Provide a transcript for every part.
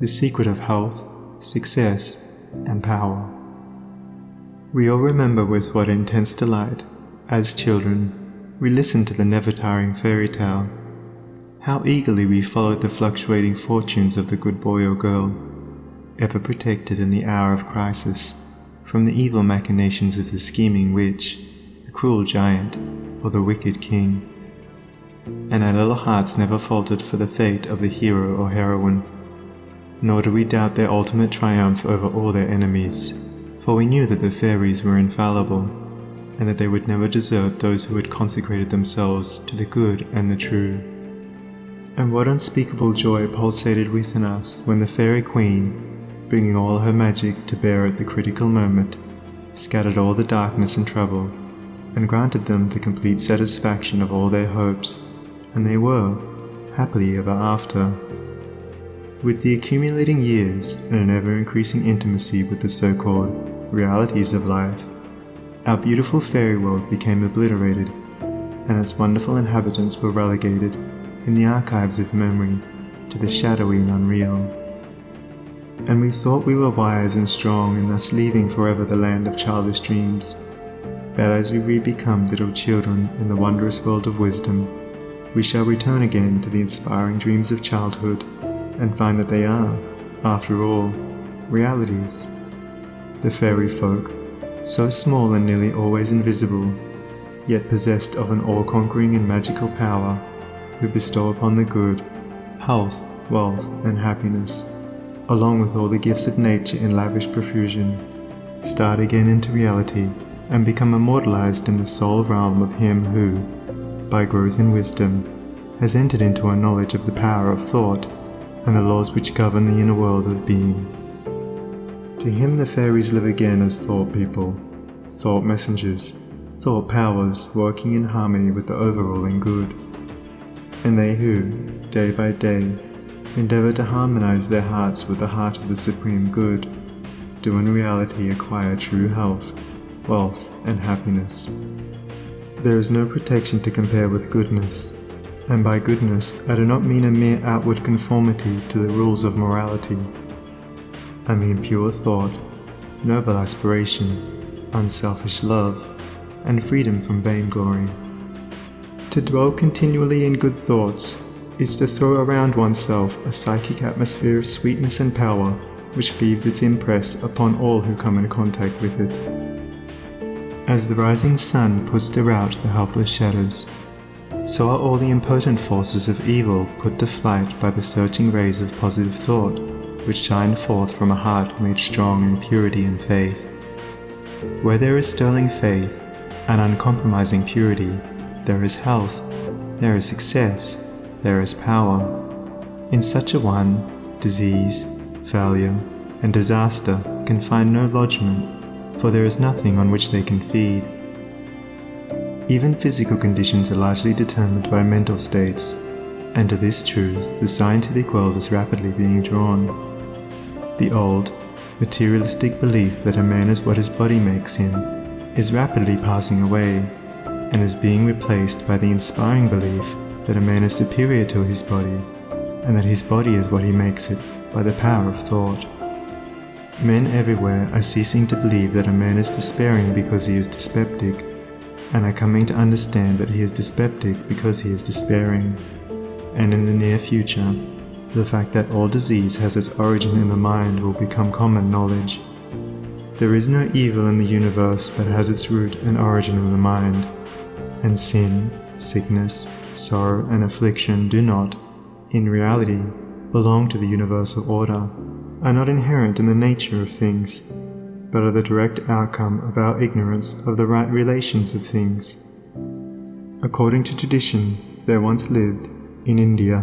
the secret of health, success, and power. We all remember with what intense delight, as children, we listened to the never-tiring fairy tale. How eagerly we followed the fluctuating fortunes of the good boy or girl, ever protected in the hour of crisis from the evil machinations of the scheming witch, the cruel giant, or the wicked king. And our little hearts never faltered for the fate of the hero or heroine, nor do we doubt their ultimate triumph over all their enemies, for we knew that the fairies were infallible, and that they would never desert those who had consecrated themselves to the good and the true. And what unspeakable joy pulsated within us when the fairy queen, bringing all her magic to bear at the critical moment, scattered all the darkness and trouble, and granted them the complete satisfaction of all their hopes, and they were happily ever after. With the accumulating years and an ever-increasing intimacy with the so-called realities of life, our beautiful fairy world became obliterated, and its wonderful inhabitants were relegated, in the archives of memory, to the shadowy and unreal. And we thought we were wise and strong in thus leaving forever the land of childish dreams. But as we re-become little children in the wondrous world of wisdom, we shall return again to the inspiring dreams of childhood, and find that they are, after all, realities. The fairy folk, so small and nearly always invisible, yet possessed of an all-conquering and magical power, who bestow upon the good health, wealth, and happiness, along with all the gifts of nature in lavish profusion, start again into reality and become immortalized in the soul realm of him who, by growth in wisdom, has entered into a knowledge of the power of thought and the laws which govern the inner world of being. To him the fairies live again as thought people, thought messengers, thought powers working in harmony with the overruling good. And they who, day by day, endeavor to harmonize their hearts with the heart of the supreme good, do in reality acquire true health, wealth, and happiness. There is no protection to compare with goodness, and by goodness I do not mean a mere outward conformity to the rules of morality. I mean pure thought, noble aspiration, unselfish love, and freedom from vainglory. To dwell continually in good thoughts is to throw around oneself a psychic atmosphere of sweetness and power which leaves its impress upon all who come in contact with it. As the rising sun puts to rout the helpless shadows, so are all the impotent forces of evil put to flight by the searching rays of positive thought, which shine forth from a heart made strong in purity and faith. Where there is sterling faith and uncompromising purity, there is health, there is success, there is power. In such a one, disease, failure, and disaster can find no lodgment, for there is nothing on which they can feed. Even physical conditions are largely determined by mental states, and to this truth the scientific world is rapidly being drawn. The old, materialistic belief that a man is what his body makes him is rapidly passing away, and is being replaced by the inspiring belief that a man is superior to his body, and that his body is what he makes it by the power of thought. Men everywhere are ceasing to believe that a man is despairing because he is dyspeptic, and are coming to understand that he is dyspeptic because he is despairing. And in the near future, the fact that all disease has its origin in the mind will become common knowledge. There is no evil in the universe but has its root and origin in the mind, and sin, sickness, sorrow, and affliction do not, in reality, belong to the universal order, are not inherent in the nature of things, but are the direct outcome of our ignorance of the right relations of things. According to tradition, there once lived, in India,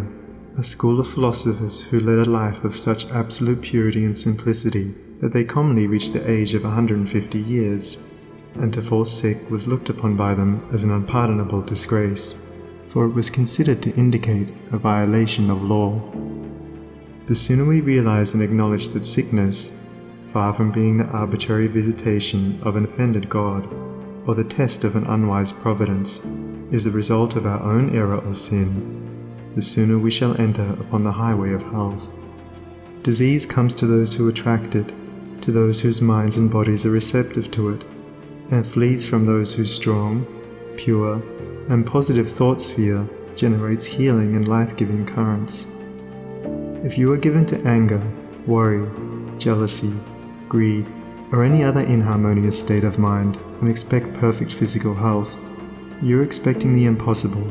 a school of philosophers who led a life of such absolute purity and simplicity that they commonly reached the age of 150 years, and to fall sick was looked upon by them as an unpardonable disgrace, for it was considered to indicate a violation of law. The sooner we realize and acknowledge that sickness, far from being the arbitrary visitation of an offended God, or the test of an unwise providence, is the result of our own error or sin, the sooner we shall enter upon the highway of health. Disease comes to those who attract it, to those whose minds and bodies are receptive to it, and flees from those whose strong, pure, and positive thought sphere generates healing and life-giving currents. If you are given to anger, worry, jealousy, greed, or any other inharmonious state of mind and expect perfect physical health, you are expecting the impossible,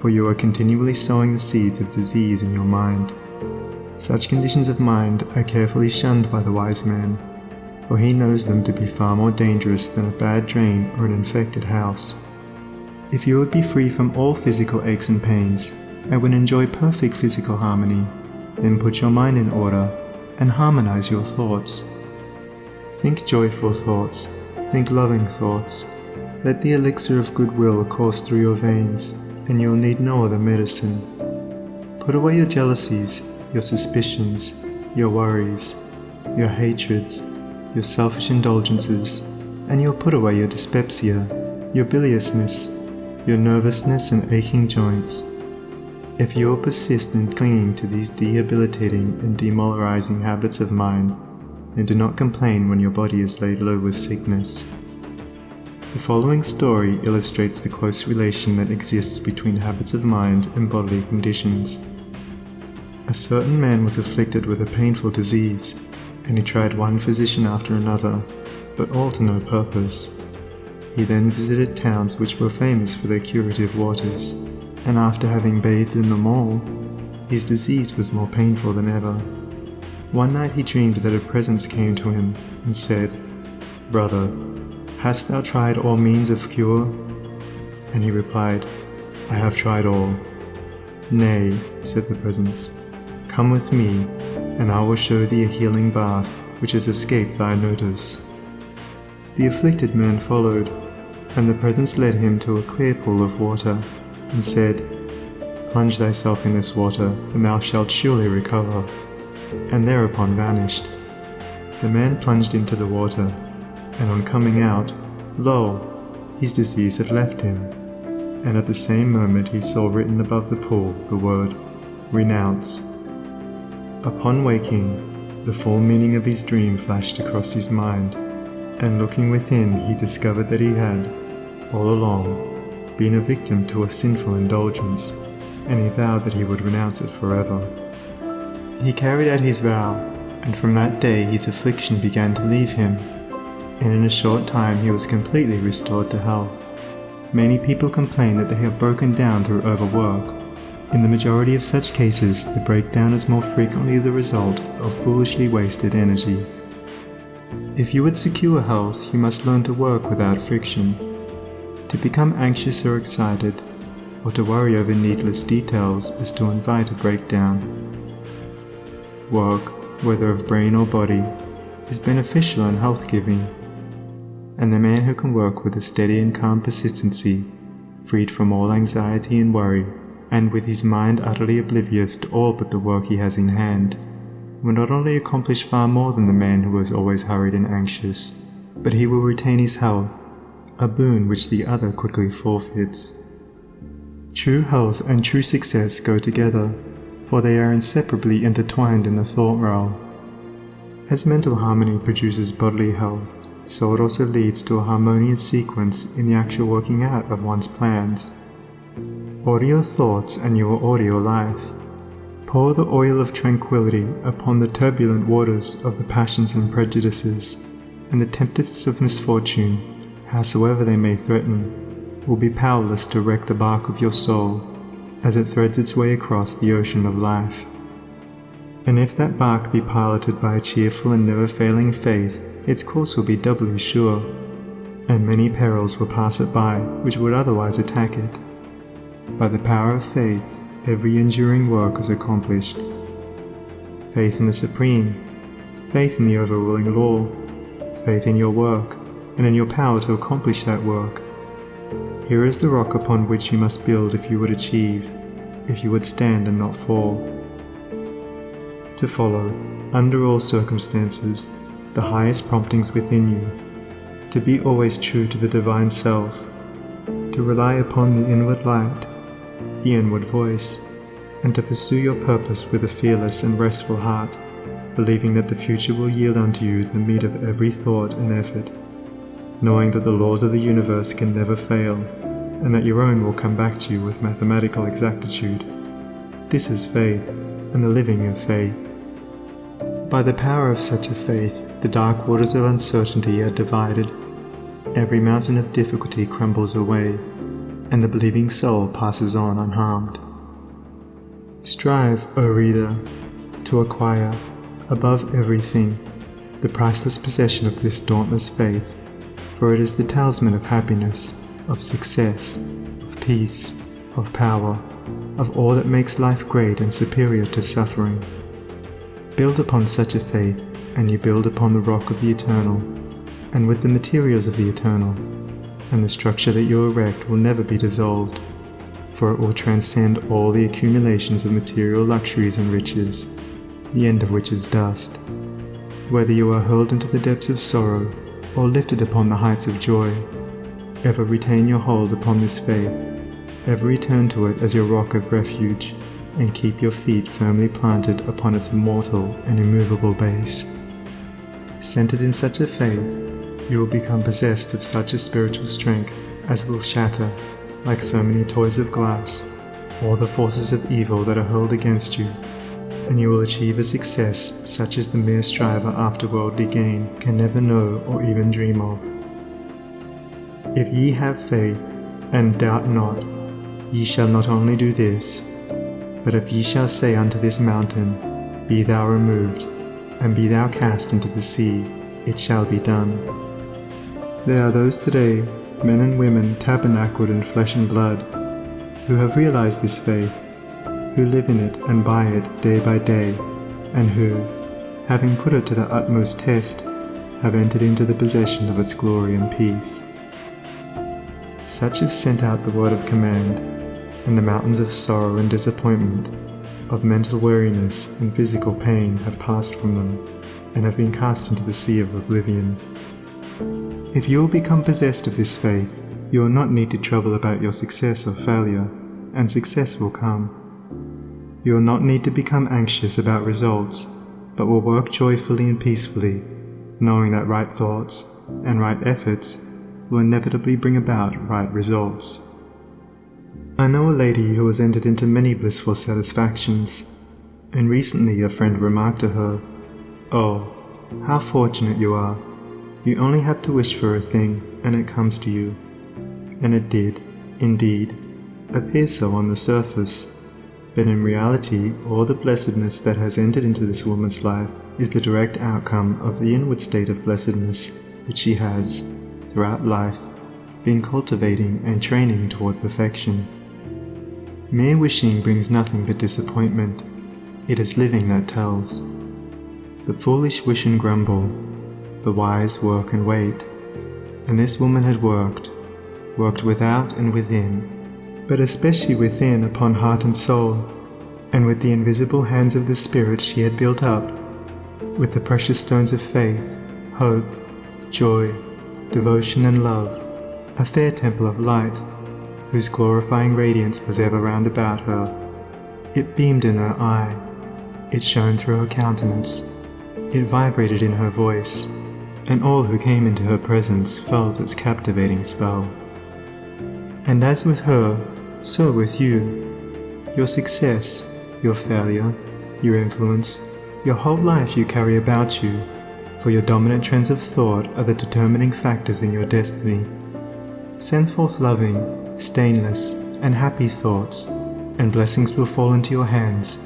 for you are continually sowing the seeds of disease in your mind. Such conditions of mind are carefully shunned by the wise man, for he knows them to be far more dangerous than a bad drain or an infected house. If you would be free from all physical aches and pains, and would enjoy perfect physical harmony, then put your mind in order and harmonize your thoughts. Think joyful thoughts, think loving thoughts. Let the elixir of goodwill course through your veins, and you will need no other medicine. Put away your jealousies, your suspicions, your worries, your hatreds, your selfish indulgences, and you'll put away your dyspepsia, your biliousness, your nervousness and aching joints. If you will persist in clinging to these debilitating and demoralizing habits of mind, then do not complain when your body is laid low with sickness. The following story illustrates the close relation that exists between habits of mind and bodily conditions. A certain man was afflicted with a painful disease, and he tried one physician after another, but all to no purpose. He then visited towns which were famous for their curative waters, and after having bathed in them all, his disease was more painful than ever. One night he dreamed that a presence came to him and said, "Brother, hast thou tried all means of cure?" And he replied, "I have tried all." "Nay," said the presence, "come with me, and I will show thee a healing bath which has escaped thy notice." The afflicted man followed, and the presence led him to a clear pool of water, and said, "Plunge thyself in this water, and thou shalt surely recover," and thereupon vanished. The man plunged into the water, and on coming out, lo! His disease had left him, and at the same moment he saw written above the pool the word, "Renounce." Upon waking, the full meaning of his dream flashed across his mind, and looking within he discovered that he had, all along, been a victim to a sinful indulgence, and he vowed that he would renounce it forever. He carried out his vow, and from that day his affliction began to leave him, and in a short time he was completely restored to health. Many people complain that they have broken down through overwork. In the majority of such cases, the breakdown is more frequently the result of foolishly wasted energy. If you would secure health, you must learn to work without friction. To become anxious or excited, or to worry over needless details, is to invite a breakdown. Work, whether of brain or body, is beneficial and health-giving, and the man who can work with a steady and calm persistency, freed from all anxiety and worry, and with his mind utterly oblivious to all but the work he has in hand, will not only accomplish far more than the man who is always hurried and anxious, but he will retain his health, a boon which the other quickly forfeits. True health and true success go together, for they are inseparably intertwined in the thought realm. As mental harmony produces bodily health, so it also leads to a harmonious sequence in the actual working out of one's plans. Order your thoughts and you will order your life. Pour the oil of tranquility upon the turbulent waters of the passions and prejudices, and the tempests of misfortune, howsoever they may threaten, will be powerless to wreck the bark of your soul as it threads its way across the ocean of life. And if that bark be piloted by a cheerful and never-failing faith, its course will be doubly sure, and many perils will pass it by which would otherwise attack it. By the power of faith, every enduring work is accomplished. Faith in the Supreme, faith in the overruling law, faith in your work, and in your power to accomplish that work. Here is the rock upon which you must build if you would achieve, if you would stand and not fall. To follow, under all circumstances, the highest promptings within you, to be always true to the divine self, to rely upon the inward light, the inward voice, and to pursue your purpose with a fearless and restful heart, believing that the future will yield unto you the meat of every thought and effort, knowing that the laws of the universe can never fail, and that your own will come back to you with mathematical exactitude. This is faith, and the living of faith. By the power of such a faith, the dark waters of uncertainty are divided, every mountain of difficulty crumbles away, and the believing soul passes on unharmed. Strive, O reader, to acquire, above everything, the priceless possession of this dauntless faith, for it is the talisman of happiness, of success, of peace, of power, of all that makes life great and superior to suffering. Build upon such a faith, and you build upon the rock of the eternal, and with the materials of the eternal, and the structure that you erect will never be dissolved, for it will transcend all the accumulations of material luxuries and riches, the end of which is dust. Whether you are hurled into the depths of sorrow, or lifted upon the heights of joy, ever retain your hold upon this faith, ever return to it as your rock of refuge, and keep your feet firmly planted upon its immortal and immovable base. Centered in such a faith, you will become possessed of such a spiritual strength as will shatter, like so many toys of glass, all the forces of evil that are hurled against you, and you will achieve a success such as the mere striver after worldly gain can never know or even dream of. If ye have faith, and doubt not, ye shall not only do this, but if ye shall say unto this mountain, Be thou removed, and be thou cast into the sea, it shall be done. There are those today, men and women tabernacled in flesh and blood, who have realized this faith, who live in it and by it day by day, and who, having put it to the utmost test, have entered into the possession of its glory and peace. Such have sent out the word of command, and the mountains of sorrow and disappointment, of mental weariness and physical pain have passed from them, and have been cast into the sea of oblivion. If you will become possessed of this faith, you will not need to trouble about your success or failure, and success will come. You will not need to become anxious about results, but will work joyfully and peacefully, knowing that right thoughts and right efforts will inevitably bring about right results. I know a lady who has entered into many blissful satisfactions, and recently a friend remarked to her, "Oh, how fortunate you are. You only have to wish for a thing, and it comes to you." And it did, indeed, appear so on the surface, but in reality all the blessedness that has entered into this woman's life is the direct outcome of the inward state of blessedness which she has, throughout life, been cultivating and training toward perfection. Mere wishing brings nothing but disappointment. It is living that tells. The foolish wish and grumble, the wise work and wait, and this woman had worked without and within, but especially within upon heart and soul, and with the invisible hands of the Spirit she had built up, with the precious stones of faith, hope, joy, devotion and love, a fair temple of light, whose glorifying radiance was ever round about her. It beamed in her eye, it shone through her countenance, it vibrated in her voice, and all who came into her presence felt its captivating spell. And as with her, so with you. Your success, your failure, your influence, your whole life you carry about you, for your dominant trends of thought are the determining factors in your destiny. Send forth loving, stainless, and happy thoughts, and blessings will fall into your hands,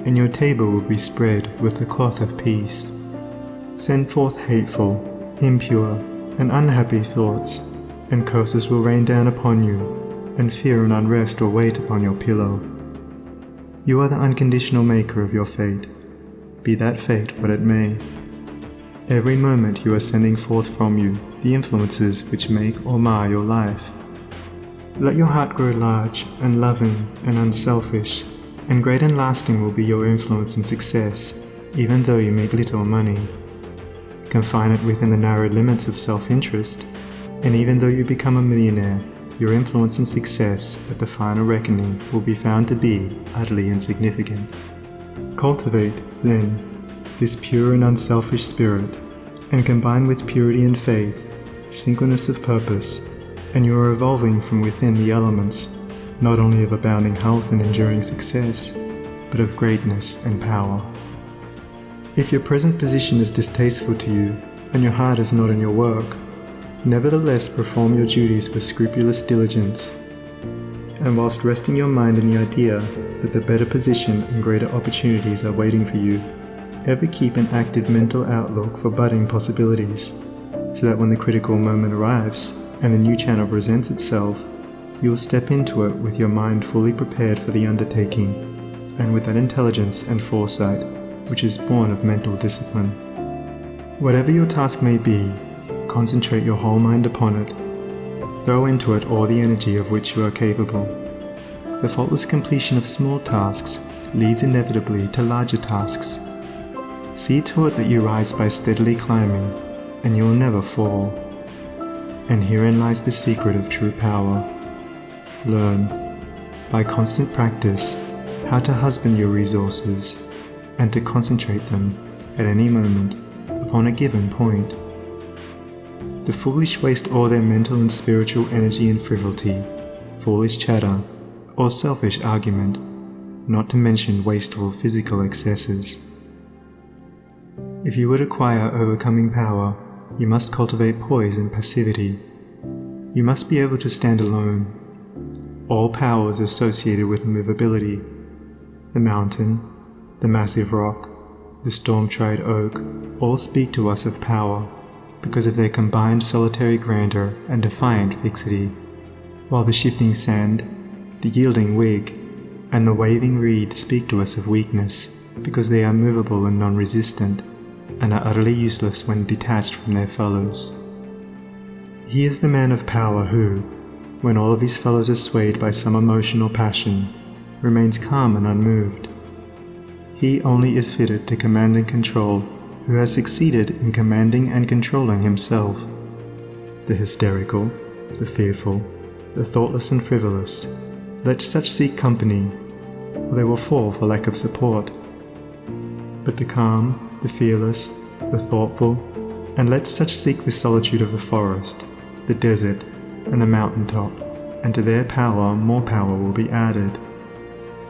and your table will be spread with the cloth of peace. Send forth hateful, impure, and unhappy thoughts, and curses will rain down upon you, and fear and unrest will wait upon your pillow. You are the unconditional maker of your fate, be that fate what it may. Every moment you are sending forth from you the influences which make or mar your life. Let your heart grow large and loving and unselfish, and great and lasting will be your influence and success, even though you make little money. Confine it within the narrow limits of self-interest, and even though you become a millionaire, your influence and success at the final reckoning will be found to be utterly insignificant. Cultivate, then, this pure and unselfish spirit, and combined with purity and faith, singleness of purpose, and you are evolving from within the elements, not only of abounding health and enduring success, but of greatness and power. If your present position is distasteful to you, and your heart is not in your work, nevertheless perform your duties with scrupulous diligence, and whilst resting your mind in the idea that the better position and greater opportunities are waiting for you, ever keep an active mental outlook for budding possibilities, so that when the critical moment arrives and the new channel presents itself, you will step into it with your mind fully prepared for the undertaking, and with that intelligence and foresight which is born of mental discipline. Whatever your task may be, concentrate your whole mind upon it. Throw into it all the energy of which you are capable. The faultless completion of small tasks leads inevitably to larger tasks. See to it that you rise by steadily climbing, and you will never fall. And herein lies the secret of true power. Learn, by constant practice, how to husband your resources, and to concentrate them, at any moment, upon a given point. The foolish waste all their mental and spiritual energy in frivolity, foolish chatter, or selfish argument, not to mention wasteful physical excesses. If you would acquire overcoming power, you must cultivate poise and passivity. You must be able to stand alone. All power is associated with movability. The mountain, the massive rock, the storm-tried oak, all speak to us of power, because of their combined solitary grandeur and defiant fixity, while the shifting sand, the yielding twig, and the waving reed speak to us of weakness, because they are movable and non-resistant, and are utterly useless when detached from their fellows. He is the man of power who, when all of his fellows are swayed by some emotion or passion, remains calm and unmoved. He only is fitted to command and control who has succeeded in commanding and controlling himself. The hysterical, the fearful, the thoughtless and frivolous, let such seek company, or they will fall for lack of support. But the calm, the fearless, the thoughtful, and let such seek the solitude of the forest, the desert, and the mountain top, and to their power more power will be added,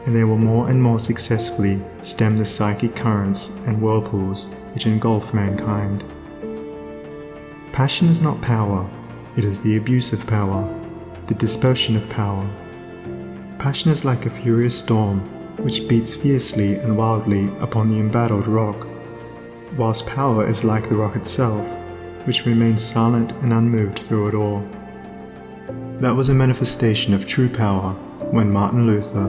and they will more and more successfully stem the psychic currents and whirlpools which engulf mankind. Passion is not power, it is the abuse of power, the dispersion of power. Passion is like a furious storm which beats fiercely and wildly upon the embattled rock, whilst power is like the rock itself, which remains silent and unmoved through it all. That was a manifestation of true power when Martin Luther,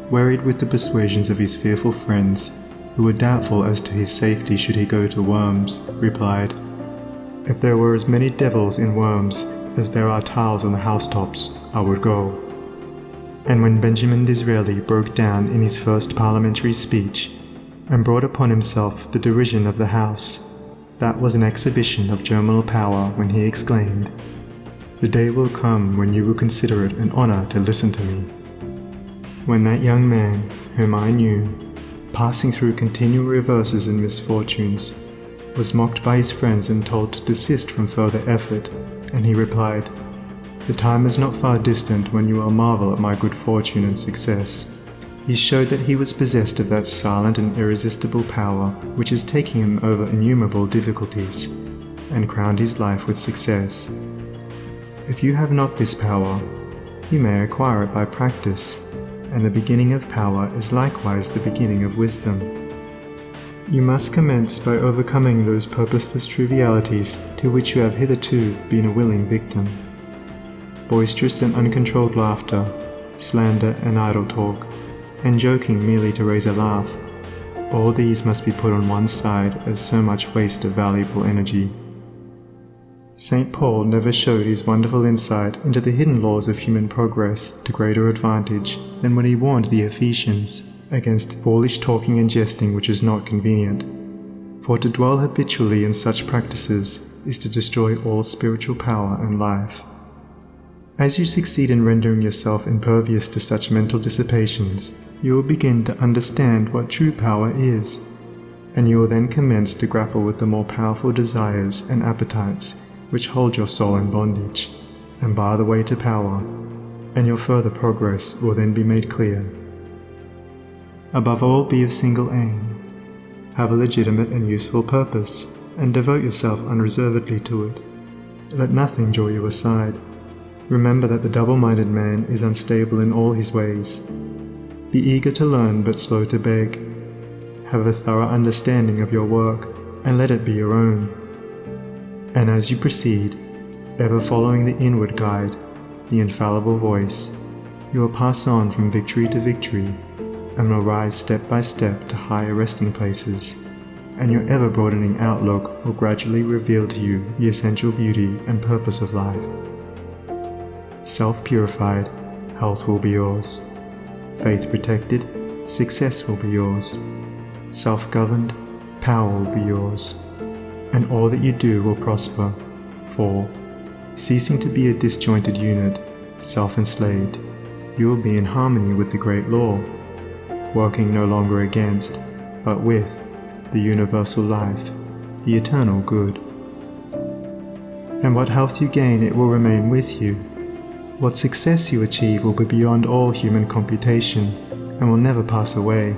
wearied with the persuasions of his fearful friends, who were doubtful as to his safety should he go to Worms, replied, "If there were as many devils in Worms as there are tiles on the housetops, I would go." And when Benjamin Disraeli broke down in his first parliamentary speech, and brought upon himself the derision of the House, that was an exhibition of germinal power when he exclaimed, "The day will come when you will consider it an honour to listen to me." When that young man, whom I knew, passing through continual reverses and misfortunes, was mocked by his friends and told to desist from further effort, and he replied, "The time is not far distant when you will marvel at my good fortune and success," he showed that he was possessed of that silent and irresistible power which is taking him over innumerable difficulties, and crowned his life with success. If you have not this power, you may acquire it by practice, and the beginning of power is likewise the beginning of wisdom. You must commence by overcoming those purposeless trivialities to which you have hitherto been a willing victim. Boisterous and uncontrolled laughter, slander and idle talk, and joking merely to raise a laugh, all these must be put on one side as so much waste of valuable energy. St. Paul never showed his wonderful insight into the hidden laws of human progress to greater advantage than when he warned the Ephesians against foolish talking and jesting which is not convenient. For to dwell habitually in such practices is to destroy all spiritual power and life. As you succeed in rendering yourself impervious to such mental dissipations, you will begin to understand what true power is. and you will then commence to grapple with the more powerful desires and appetites which hold your soul in bondage, and bar the way to power, and your further progress will then be made clear. Above all, be of single aim. Have a legitimate and useful purpose, and devote yourself unreservedly to it. Let nothing draw you aside. Remember that the double-minded man is unstable in all his ways. Be eager to learn but slow to beg. Have a thorough understanding of your work, and let it be your own. And as you proceed, ever following the inward guide, the infallible voice, you will pass on from victory to victory, and will rise step by step to higher resting places, and your ever-broadening outlook will gradually reveal to you the essential beauty and purpose of life. Self-purified, health will be yours. Faith-protected, success will be yours. Self-governed, power will be yours. And all that you do will prosper, for, ceasing to be a disjointed unit, self-enslaved, you will be in harmony with the great law, working no longer against, but with, the universal life, the eternal good. And what health you gain, it will remain with you. What success you achieve will be beyond all human computation, and will never pass away.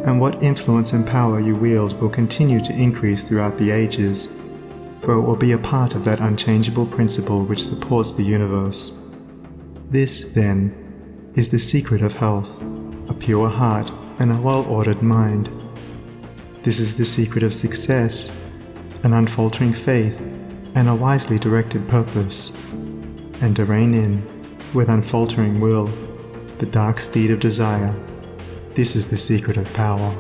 And what influence and power you wield will continue to increase throughout the ages, for it will be a part of that unchangeable principle which supports the universe. This, then, is the secret of health, a pure heart and a well-ordered mind. This is the secret of success, an unfaltering faith and a wisely directed purpose, and to rein in, with unfaltering will, the dark steed of desire. This is the secret of power.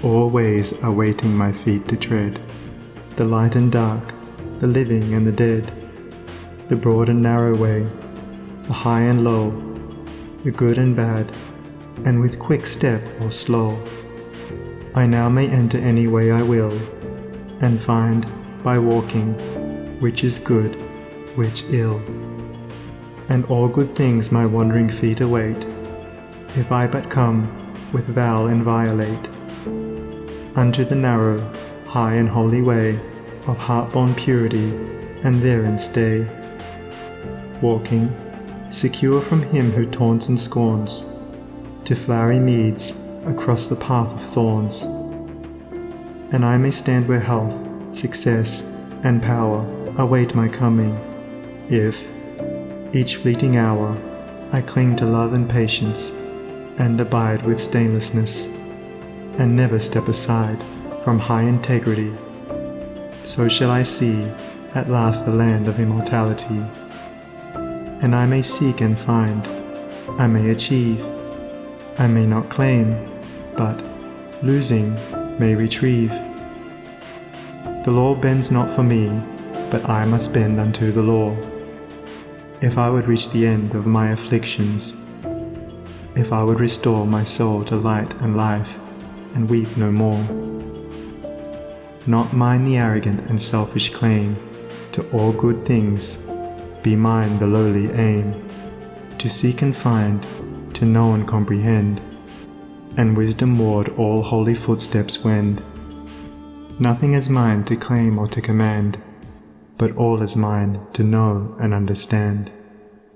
All ways are waiting my feet to tread, the light and dark, the living and the dead, the broad and narrow way, the high and low, the good and bad, and with quick step or slow. I now may enter any way I will, and find, by walking, which is good, which ill. And all good things my wandering feet await, if I but come, with vow inviolate, unto the narrow, high and holy way of heart-born purity, and therein stay. Walking, secure from him who taunts and scorns, to flowery meads across the path of thorns. And I may stand where health, success, and power await my coming, if, each fleeting hour, I cling to love and patience, and abide with stainlessness, and never step aside from high integrity. So shall I see at last the land of immortality. And I may seek and find, I may achieve, I may not claim, but, losing, may retrieve. The law bends not for me, but I must bend unto the law. If I would reach the end of my afflictions, if I would restore my soul to light and life, and weep no more. Not mine the arrogant and selfish claim to all good things, be mine the lowly aim, to seek and find, to know and comprehend, and wisdom-ward all holy footsteps wend. Nothing is mine to claim or to command, but all is mine to know and understand.